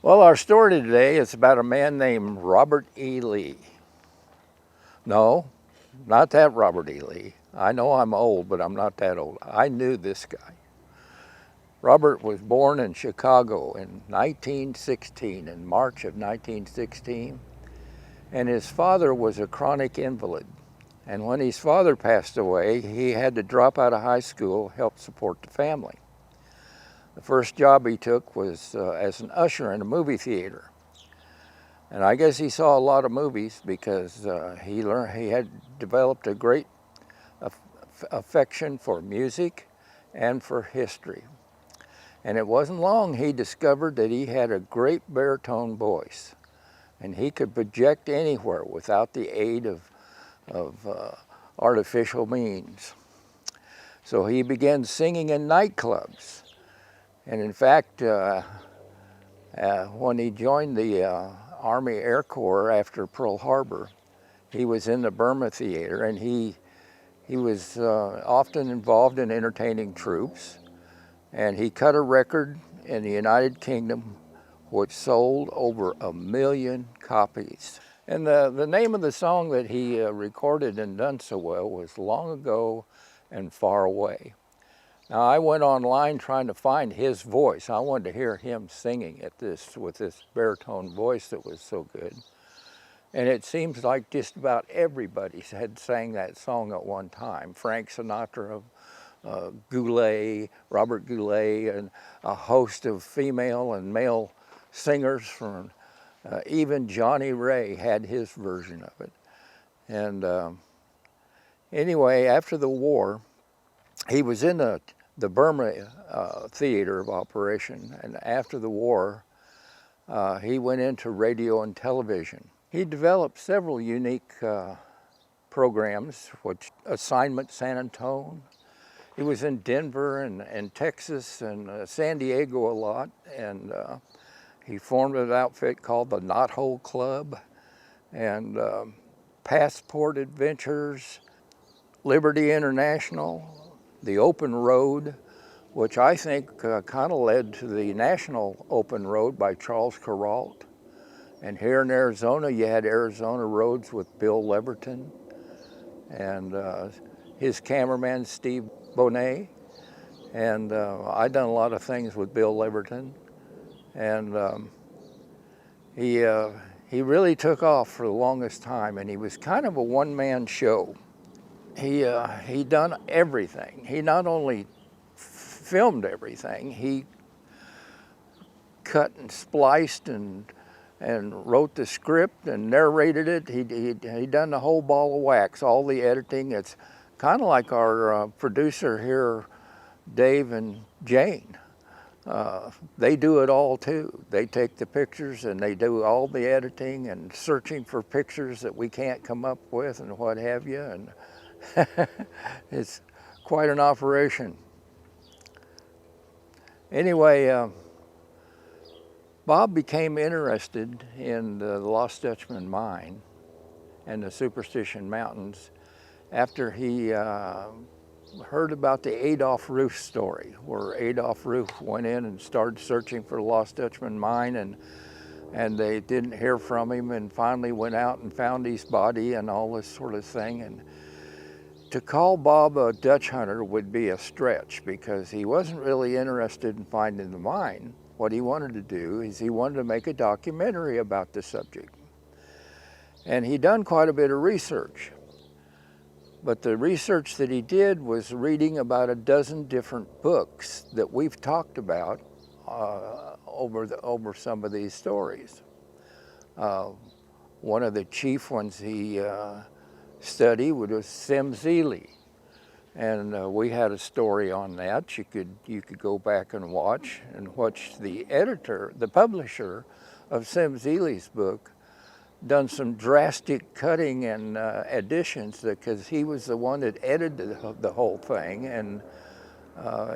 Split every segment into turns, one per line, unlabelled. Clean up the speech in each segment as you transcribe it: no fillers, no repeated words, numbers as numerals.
Well, our story today is about a man named Robert E. Lee. No, not that Robert E. Lee. I know I'm old, but I'm not that old. I knew this guy. Robert was born in Chicago in 1916, in March of 1916, and his father was a chronic invalid. And when his father passed away, he had to drop out of high school, help support the family. The first job he took was as an usher in a movie theater. And I guess he saw a lot of movies because he had developed a great affection for music and for history. And it wasn't long he discovered that he had a great baritone voice, and he could project anywhere without the aid of artificial means. So he began singing in nightclubs. And in fact, when he joined the Army Air Corps after Pearl Harbor, he was in the Burma Theater, and he was often involved in entertaining troops. And he cut a record in the United Kingdom which sold over 1 million copies. And the name of the song that he recorded and done so well was Long Ago and Far Away. Now, I went online trying to find his voice. I wanted to hear him singing at this with this baritone voice that was so good. And it seems like just about everybody had sang that song at one time. Frank Sinatra, Goulet, Robert Goulet, and a host of female and male singers from even Johnny Ray had his version of it. And anyway, after the war, he was in the Burma theater of operation, and after the war, he went into radio and television. He developed several unique programs, which Assignment San Antonio. He was in Denver and Texas and San Diego a lot, and he formed an outfit called the Knothole Club, and Passport Adventures, Liberty International, the Open Road, which I think kind of led to the National Open Road by Charles Kuralt. And here in Arizona, you had Arizona Roads with Bill Leverton, and his cameraman, Steve Bonet. And I done a lot of things with Bill Leverton. And he really took off for the longest time, and he was kind of a one-man show. He done everything. He not only filmed everything, he cut and spliced and wrote the script and narrated it. He done the whole ball of wax, all the editing. It's kind of like our producer here, Dave and Jane. They do it all too. They take the pictures and they do all the editing and searching for pictures that we can't come up with and what have you. And it's quite an operation. Anyway, Bob became interested in the Lost Dutchman Mine and the Superstition Mountains after he heard about the Adolph Ruth story, where Adolph Ruth went in and started searching for the Lost Dutchman Mine, and they didn't hear from him, and finally went out and found his body and all this sort of thing. And to call Bob a Dutch hunter would be a stretch, because he wasn't really interested in finding the mine. What he wanted to do is he wanted to make a documentary about the subject. And he done quite a bit of research. But the research that he did was reading about a dozen different books that we've talked about over some of these stories. One of the chief ones he studied was Sim Zealy, and we had a story on that. You could go back and watch the editor, the publisher of Sim Zealy's book, done some drastic cutting and additions, because he was the one that edited the whole thing, and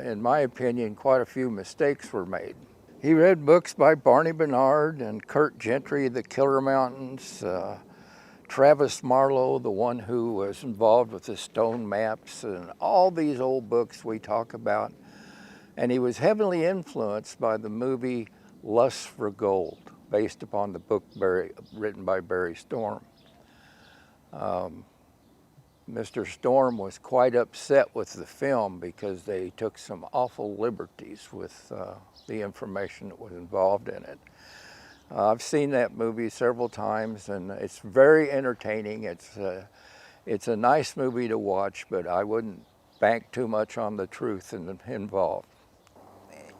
in my opinion, quite a few mistakes were made. He read books by Barney Bernard and Kurt Gentry, The Killer Mountains, Travis Marlowe, the one who was involved with the stone maps, and all these old books we talk about. And he was heavily influenced by the movie Lust for Gold, based upon the book written by Barry Storm. Mr. Storm was quite upset with the film because they took some awful liberties with the information that was involved in it. I've seen that movie several times, and it's very entertaining. It's a nice movie to watch, but I wouldn't bank too much on the truth involved.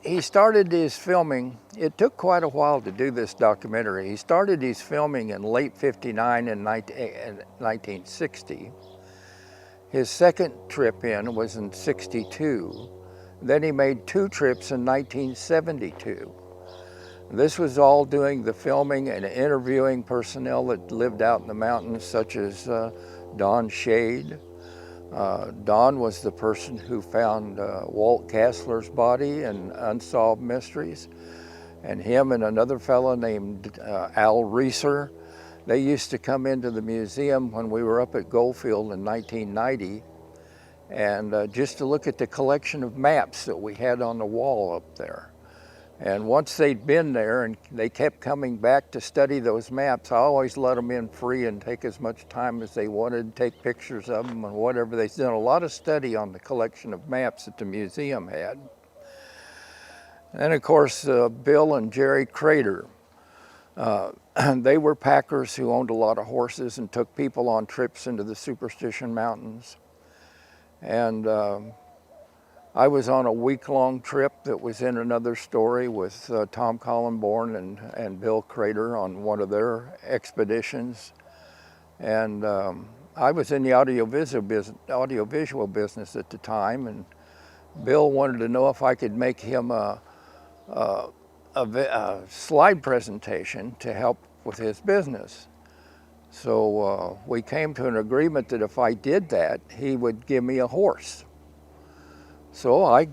He started his filming, it took quite a while to do this documentary. He started his filming in late '59 and 1960. His second trip in was in '62. Then he made 2 trips in 1972. This was all doing the filming and interviewing personnel that lived out in the mountains, such as Don Shade. Don was the person who found Walt Kassler's body in Unsolved Mysteries. And him and another fellow named Al Reeser, they used to come into the museum when we were up at Goldfield in 1990, and just to look at the collection of maps that we had on the wall up there. And once they'd been there and they kept coming back to study those maps, I always let them in free and take as much time as they wanted, take pictures of them and whatever. They've done a lot of study on the collection of maps that the museum had. And of course, Bill and Jerry Crater. They were packers who owned a lot of horses and took people on trips into the Superstition Mountains. And I was on a week-long trip that was in another story with Tom Collenborn and Bill Crater on one of their expeditions. And I was in the audiovisual business at the time, and Bill wanted to know if I could make him a slide presentation to help with his business. So we came to an agreement that if I did that, he would give me a horse. So I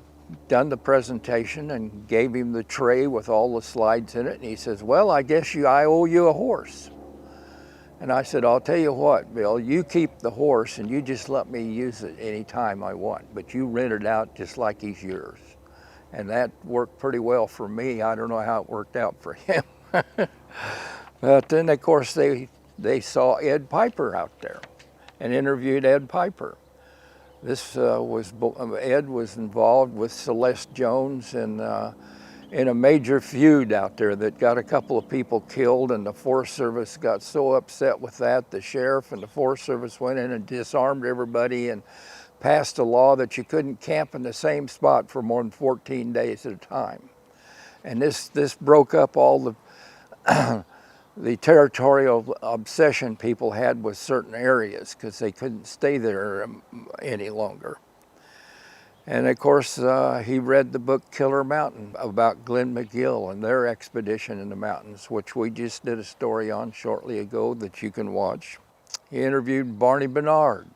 done the presentation and gave him the tray with all the slides in it, and he says, well, I guess I owe you a horse. And I said, I'll tell you what, Bill, you keep the horse and you just let me use it anytime I want, but you rent it out just like he's yours. And that worked pretty well for me. I don't know how it worked out for him. But then, of course, they saw Ed Piper out there and interviewed Ed Piper. Ed was involved with Celeste Jones in a major feud out there that got a couple of people killed, and the Forest Service got so upset with that, the sheriff and the Forest Service went in and disarmed everybody and passed a law that you couldn't camp in the same spot for more than 14 days at a time. And this broke up all the the territorial obsession people had with certain areas because they couldn't stay there any longer. And of course, he read the book Killer Mountain about Glenn McGill and their expedition in the mountains, which we just did a story on shortly ago that you can watch. He interviewed Barney Bernard,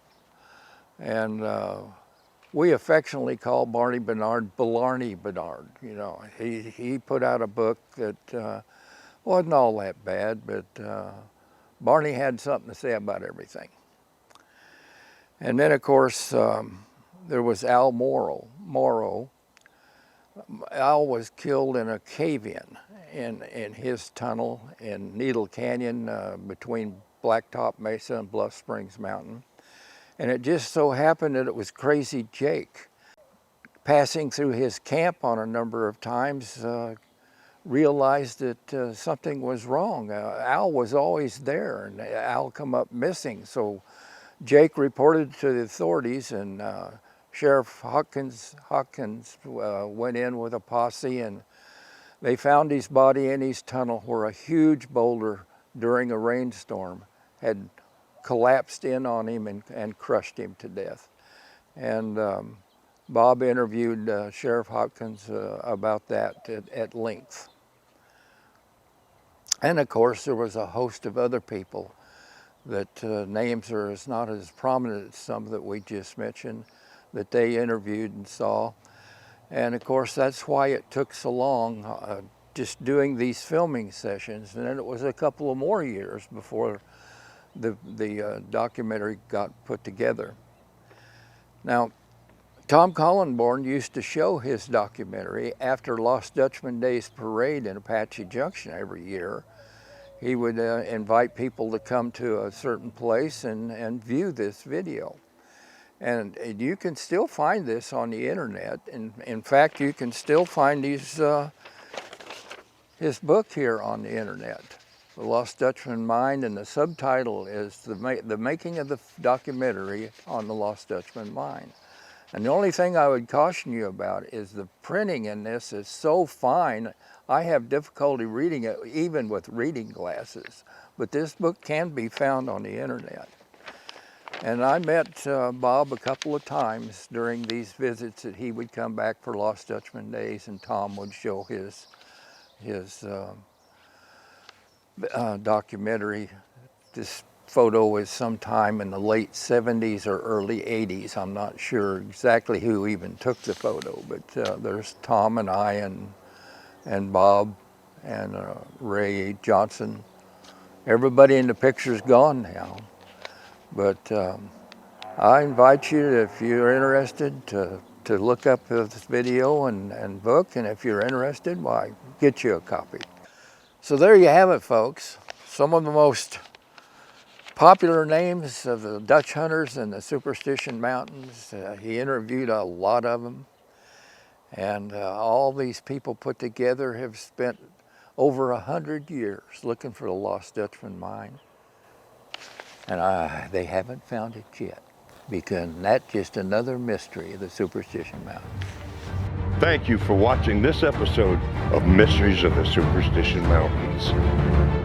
and we affectionately call Barney Bernard Blarney Bernard. You know, he put out a book that wasn't all that bad, but Barney had something to say about everything. And then, of course, there was Al Morrow. Al was killed in a cave-in in his tunnel in Needle Canyon between Blacktop Mesa and Bluff Springs Mountain. And it just so happened that it was Crazy Jake, passing through his camp on a number of times, realized that something was wrong. Al was always there, and Al come up missing. So Jake reported to the authorities, and Sheriff Hawkins went in with a posse, and they found his body in his tunnel where a huge boulder during a rainstorm had collapsed in on him and crushed him to death. And Bob interviewed Sheriff Hopkins about that at length. And of course, there was a host of other people that names are not as prominent as some that we just mentioned, that they interviewed and saw. And of course, that's why it took so long just doing these filming sessions. And then it was a couple of more years before the documentary got put together. Now, Tom Collenborn used to show his documentary after Lost Dutchman Days parade in Apache Junction every year. He would invite people to come to a certain place and view this video. And you can still find this on the internet. In fact, you can still find his book here on the internet, The Lost Dutchman Mine, and the subtitle is The Making of the Documentary on the Lost Dutchman Mine. And the only thing I would caution you about is the printing in this is so fine, I have difficulty reading it even with reading glasses. But this book can be found on the internet. And I met Bob a couple of times during these visits that he would come back for Lost Dutchman Days, and Tom would show his documentary. This photo was sometime in the late 70s or early 80s. I'm not sure exactly who even took the photo, but there's Tom and I and Bob and Ray Johnson. Everybody in the picture's gone now, but I invite you, if you're interested, to look up this video and book, and if you're interested, why, get you a copy. So there you have it, folks. Some of the most popular names of the Dutch hunters in the Superstition Mountains. He interviewed a lot of them. And all these people put together have spent over 100 years looking for the Lost Dutchman Mine. And they haven't found it yet, because that's just another mystery of the Superstition Mountains.
Thank you for watching this episode of Mysteries of the Superstition Mountains.